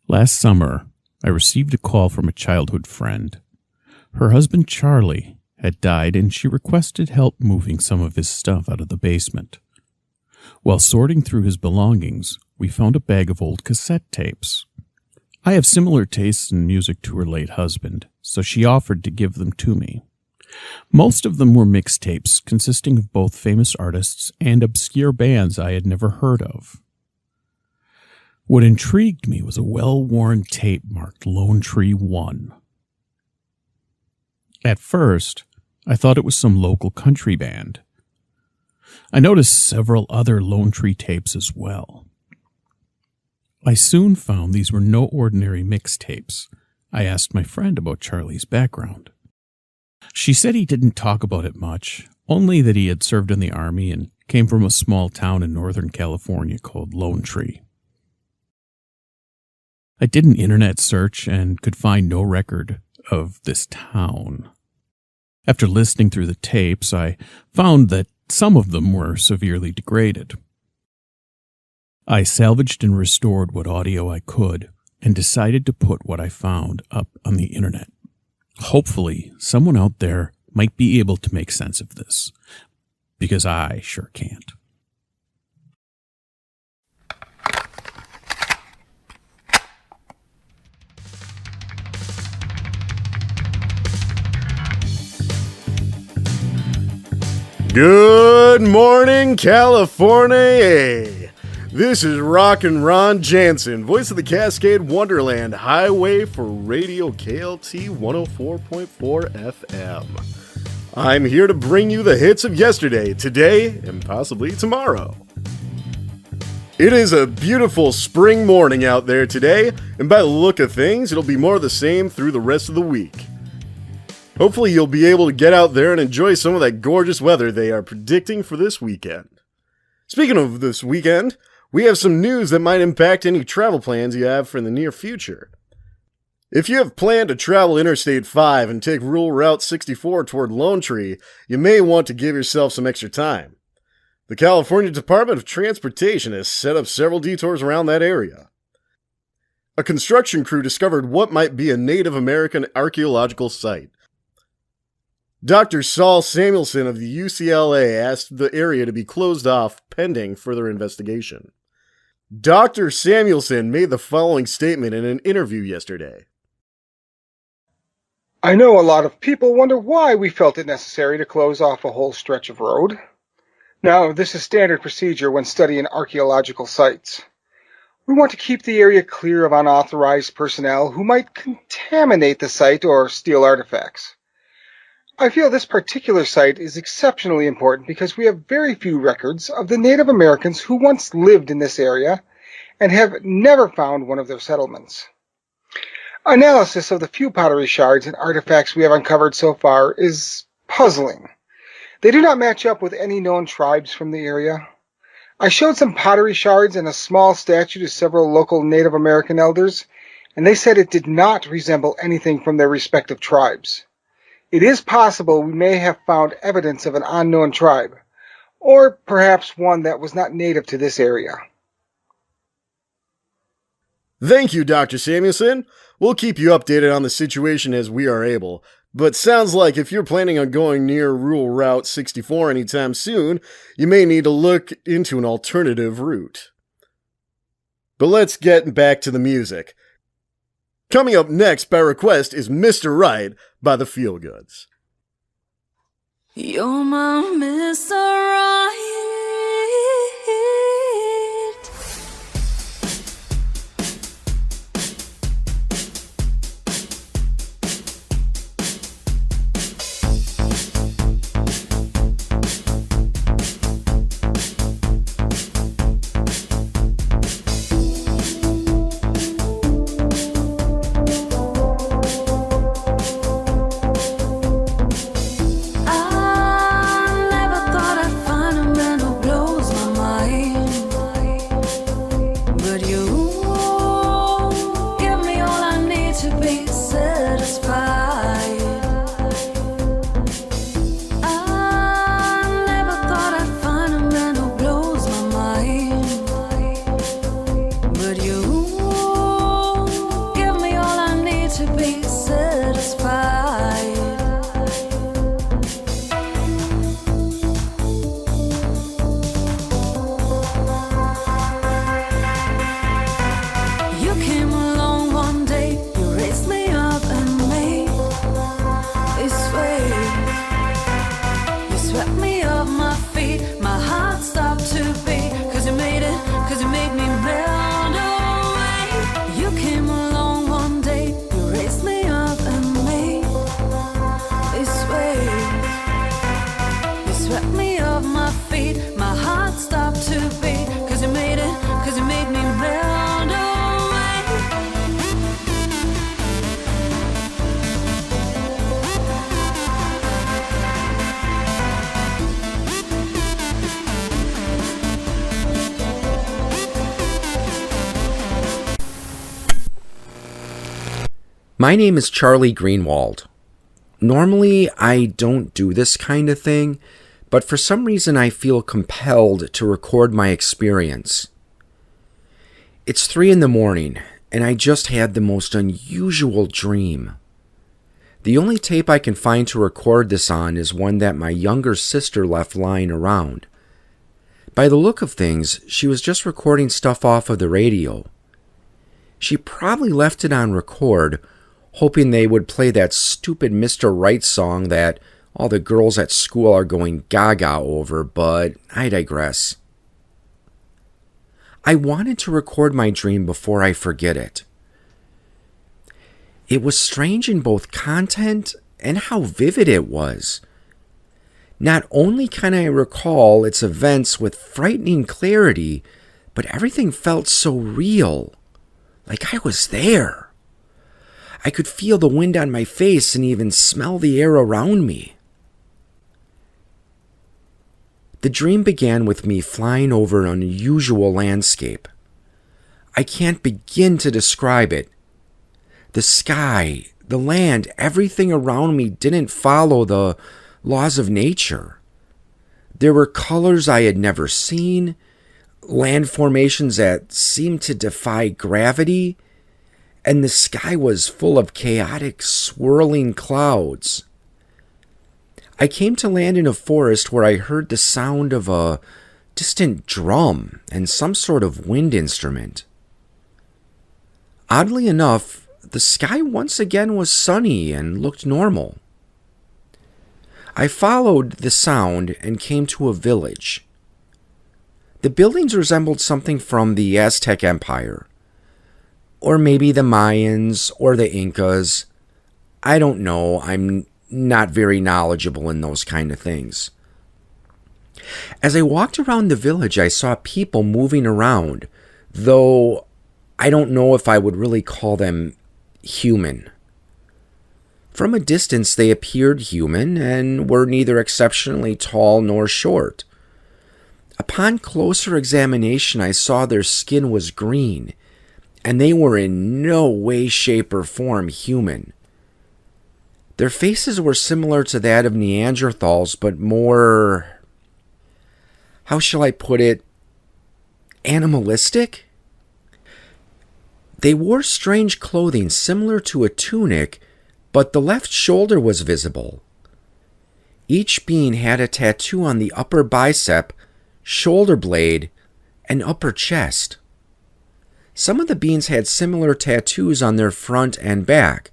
Last summer, I received a call from a childhood friend. Her husband, Charlie, had died and she requested help moving some of his stuff out of the basement. While sorting through his belongings, we found a bag of old cassette tapes. I have similar tastes in music to her late husband, so she offered to give them to me. Most of them were mixtapes consisting of both famous artists and obscure bands I had never heard of. What intrigued me was a well-worn tape marked Lone Tree 1. At first, I thought it was some local country band. I noticed several other Lone Tree tapes as well. I soon found these were no ordinary mixtapes. I asked my friend about Charlie's background. She said he didn't talk about it much, only that he had served in the Army and came from a small town in Northern California called Lone Tree. I did an internet search and could find no record of this town. After listening through the tapes, I found that some of them were severely degraded. I salvaged and restored what audio I could and decided to put what I found up on the internet. Hopefully, someone out there might be able to make sense of this, because I sure can't. Good morning, California! This is Rockin' Ron Jansen, voice of the Cascade Wonderland Highway for Radio KLT 104.4 FM. I'm here to bring you the hits of yesterday, today, and possibly tomorrow. It is a beautiful spring morning out there today, and by the look of things, it'll be more of the same through the rest of the week. Hopefully you'll be able to get out there and enjoy some of that gorgeous weather they are predicting for this weekend. Speaking of this weekend, we have some news that might impact any travel plans you have for the near future. If you have planned to travel Interstate 5 and take Rural Route 64 toward Lone Tree, you may want to give yourself some extra time. The California Department of Transportation has set up several detours around that area. A construction crew discovered what might be a Native American archaeological site. Dr. Saul Samuelson of the UCLA asked the area to be closed off pending further investigation. Dr. Samuelson made the following statement in an interview yesterday. I know a lot of people wonder why we felt it necessary to close off a whole stretch of road. Now, this is standard procedure when studying archaeological sites. We want to keep the area clear of unauthorized personnel who might contaminate the site or steal artifacts. I feel this particular site is exceptionally important because we have very few records of the Native Americans who once lived in this area and have never found one of their settlements. Analysis of the few pottery shards and artifacts we have uncovered so far is puzzling. They do not match up with any known tribes from the area. I showed some pottery shards and a small statue to several local Native American elders, and they said it did not resemble anything from their respective tribes. It is possible we may have found evidence of an unknown tribe, or perhaps one that was not native to this area. Thank you, Dr. Samuelson. We'll keep you updated on the situation as we are able, but sounds like if you're planning on going near Rural Route 64 anytime soon, you may need to look into an alternative route. But let's get back to the music. Coming up next by request is Mr. Right by the Feelgoods. You're my Mr. Right. I never thought I'd find a My name is Charlie Greenwald. Normally, I don't do this kind of thing, but for some reason I feel compelled to record my experience. It's 3 a.m, and I just had the most unusual dream. The only tape I can find to record this on is one that my younger sister left lying around. By the look of things, she was just recording stuff off of the radio. She probably left it on record, hoping they would play that stupid Mr. Right song that all the girls at school are going gaga over, but I digress. I wanted to record my dream before I forget it. It was strange in both content and how vivid it was. Not only can I recall its events with frightening clarity, but everything felt so real, like I was there. I could feel the wind on my face and even smell the air around me. The dream began with me flying over an unusual landscape. I can't begin to describe it. The sky, the land, everything around me didn't follow the laws of nature. There were colors I had never seen, land formations that seemed to defy gravity, and the sky was full of chaotic, swirling clouds. I came to land in a forest where I heard the sound of a distant drum and some sort of wind instrument. Oddly enough, the sky once again was sunny and looked normal. I followed the sound and came to a village. The buildings resembled something from the Aztec Empire, or maybe the Mayans or the Incas. I don't know. I'm not very knowledgeable in those kind of things. As I walked around the village, I saw people moving around, though I don't know if I would really call them human. From a distance, they appeared human and were neither exceptionally tall nor short. Upon closer examination, I saw their skin was green, and they were in no way, shape, or form human. Their faces were similar to that of Neanderthals, but more, how shall I put it, animalistic? They wore strange clothing similar to a tunic, but the left shoulder was visible. Each being had a tattoo on the upper bicep, shoulder blade, and upper chest. Some of the beings had similar tattoos on their front and back,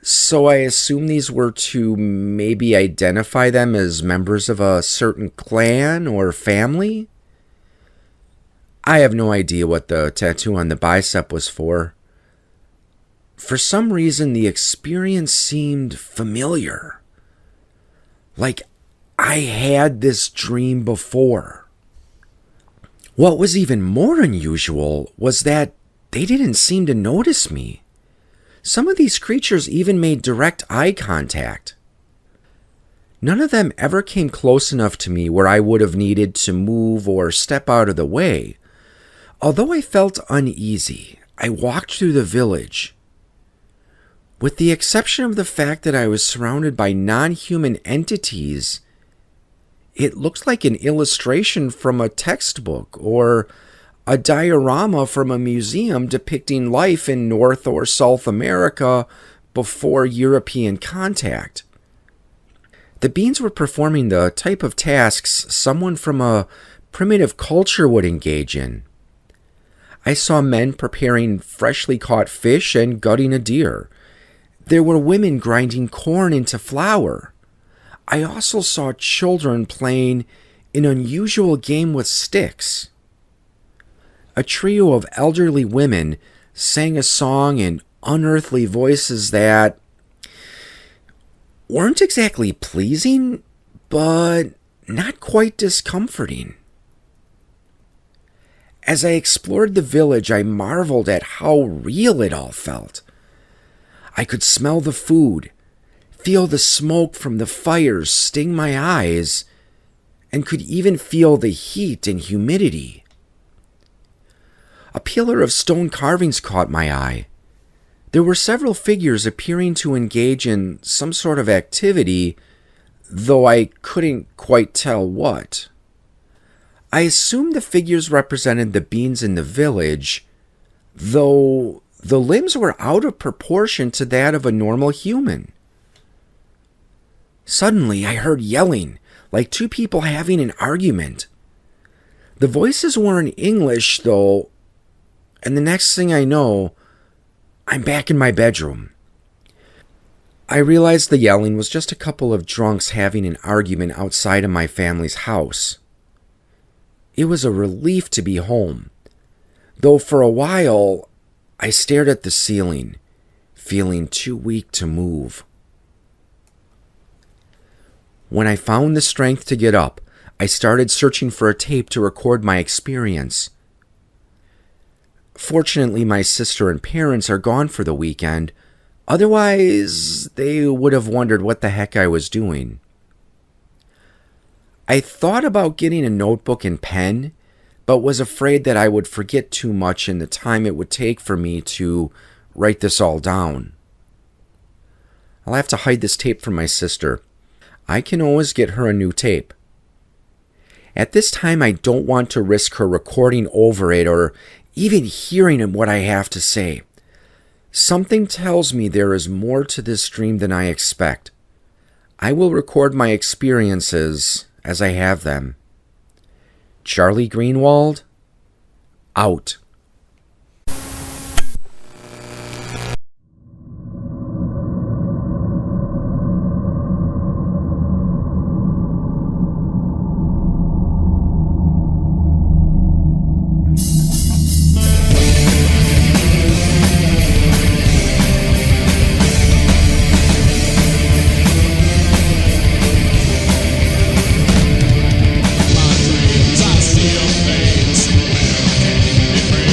so I assume these were to maybe identify them as members of a certain clan or family. I have no idea what the tattoo on the bicep was for. For some reason, the experience seemed familiar. Like I had this dream before. What was even more unusual was that they didn't seem to notice me. Some of these creatures even made direct eye contact. None of them ever came close enough to me where I would have needed to move or step out of the way. Although I felt uneasy, I walked through the village. With the exception of the fact that I was surrounded by non-human entities, it looked like an illustration from a textbook or a diorama from a museum depicting life in North or South America before European contact. The beings were performing the type of tasks someone from a primitive culture would engage in. I saw men preparing freshly caught fish and gutting a deer. There were women grinding corn into flour. I also saw children playing an unusual game with sticks. A trio of elderly women sang a song in unearthly voices that weren't exactly pleasing, but not quite discomforting. As I explored the village, I marveled at how real it all felt. I could smell the food, feel the smoke from the fires sting my eyes, and could even feel the heat and humidity. A pillar of stone carvings caught my eye. There were several figures appearing to engage in some sort of activity, though I couldn't quite tell what. I assumed the figures represented the beings in the village, though the limbs were out of proportion to that of a normal human. Suddenly, I heard yelling, like two people having an argument. The voices were in English, though, and the next thing I know, I'm back in my bedroom. I realized the yelling was just a couple of drunks having an argument outside of my family's house. It was a relief to be home, though for a while I stared at the ceiling, feeling too weak to move. When I found the strength to get up, I started searching for a tape to record my experience. Fortunately, my sister and parents are gone for the weekend. Otherwise, they would have wondered what the heck I was doing. I thought about getting a notebook and pen, but was afraid that I would forget too much in the time it would take for me to write this all down. I'll have to hide this tape from my sister. I can always get her a new tape. At this time, I don't want to risk her recording over it or even hearing what I have to say. Something tells me there is more to this dream than I expect. I will record my experiences as I have them. Charlie Greenwald, out. My dreams are still fades. Where can it bring?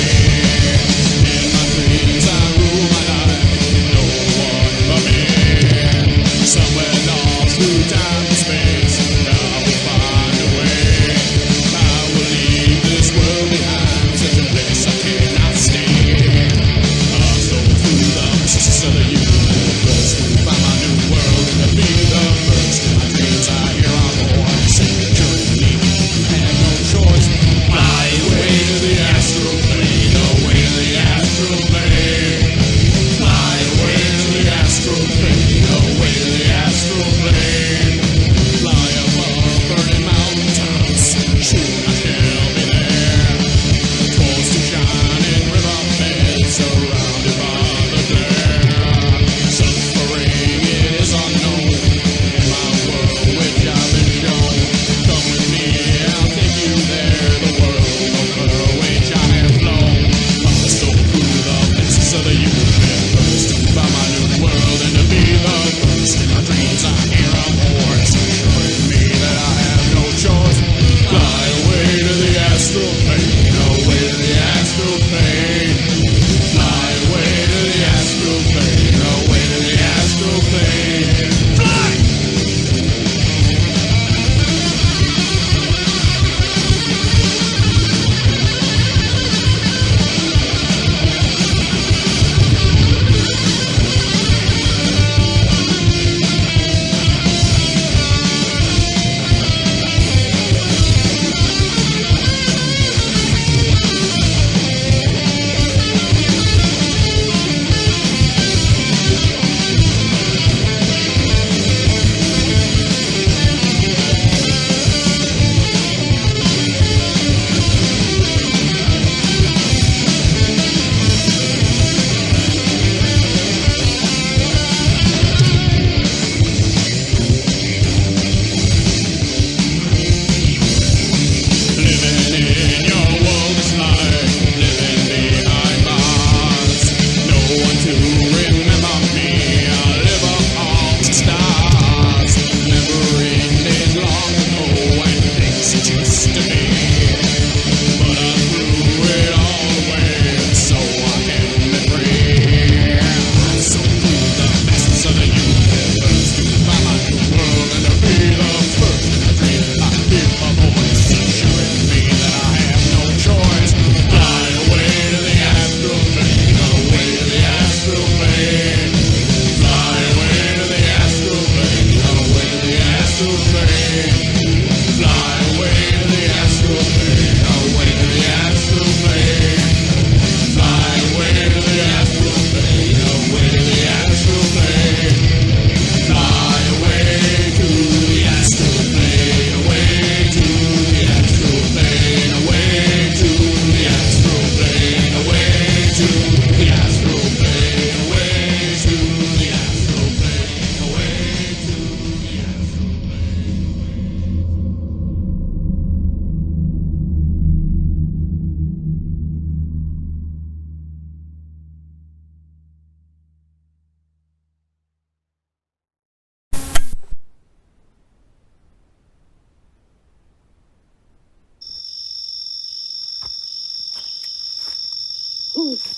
Mm-hmm.